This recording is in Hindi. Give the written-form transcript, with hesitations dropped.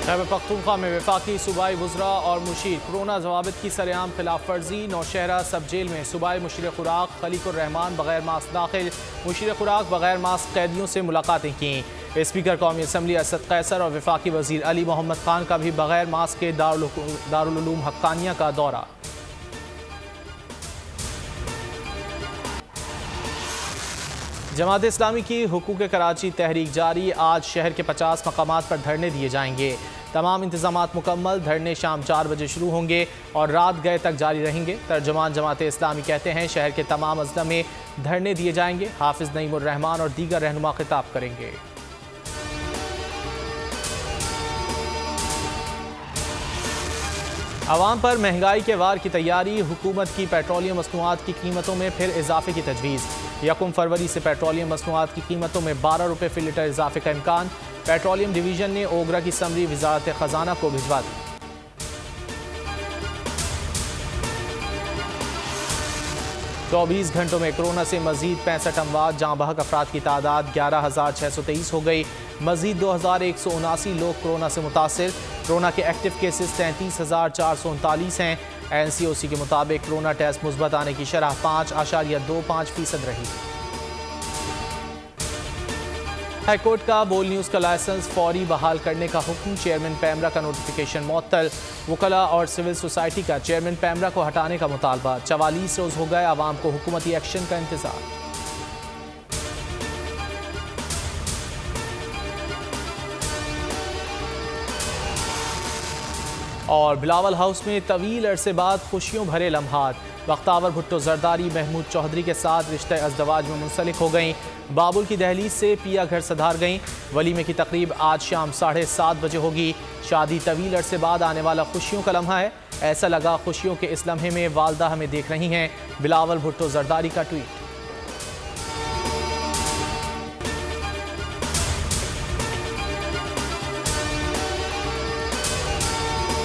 खैबर पख्तूनख्वा में वफाकी सूबाई वज़रा और मुशीर कोरोना ज़वाबित की सरेआम खिलाफ वर्जी। नौशहरा सब जेल में सूबाई मुशीर खुराक खलीकुर्रहमान बगैर मास्क दाखिल। मुशीर खुराक बगैर मास्क कैदियों से मुलाकातें की। स्पीकर कौमी असम्बली असद कैसर और वफाकी वज़ीर अली मोहम्मद खान का भी बगैर मास्क के दारुल उलूम हक्कानिया का दौरा। जमात इस्लामी की हुकूक कराची तहरीक जारी। आज शहर के 50 मकामात पर धरने दिए जाएंगे। तमाम इंतजामात मुकम्मल। धरने शाम 4 बजे शुरू होंगे और रात गए तक जारी रहेंगे। तर्जुमान जमात इस्लामी कहते हैं शहर के तमाम अजला में धरने दिए जाएंगे। हाफिज नईमुर रहमान और दीगर रहनुमा खिताब करेंगे। अवाम पर महंगाई के वार की तैयारी। हुकूमत की पेट्रोलियम मसनूआत की कीमतों में फिर इजाफे की तजवीज़। 1 फरवरी से पेट्रोलियम मसनूआत की कीमतों में 12 रुपये फ़ी लीटर इजाफे का इम्कान। पेट्रोलियम डिवीज़न ने ओगरा की समरी वजारत ख़जाना को भिजवा दी। चौबीस घंटों में कोरोना से मजीद 65 अमवात। जहाँ बहक अफराद की तादाद 11,623 हो गई। मजीद 2,179 लोग कोरोना से मुतासिर। कोरोना के एक्टिव केसेस 33,439 हैं। NCOC के मुताबिक कोरोना टेस्ट मुस्बत आने की शरह 5.25% रही। हाईकोर्ट का बोल न्यूज़ का लाइसेंस फौरी बहाल करने का हुक्म। चेयरमैन पैमरा का नोटिफिकेशन मुअत्तल। वकला और सिविल सोसाइटी का चेयरमैन पैमरा को हटाने का मुतालबा। 44 रोज़ हो गए आवाम को हुकूमती एक्शन का इंतजार। और बिलावल हाउस में तवील अरसे बाद खुशियों भरे लम्हात। बख्तावर भुट्टो जरदारी महमूद चौधरी के साथ रिश्ते अज़दवाज में मुंसलिक हो गईं। बाबुल की दहलीज से पिया घर सधार गईं। वलीमे की तकरीब आज शाम 7:30 बजे होगी। शादी तवील अरसे बाद आने वाला खुशियों का लम्हा है। ऐसा लगा खुशियों के इस लम्हे में वालदा हमें देख रही हैं। बिलावल भुट्टो जरदारी का ट्वीट।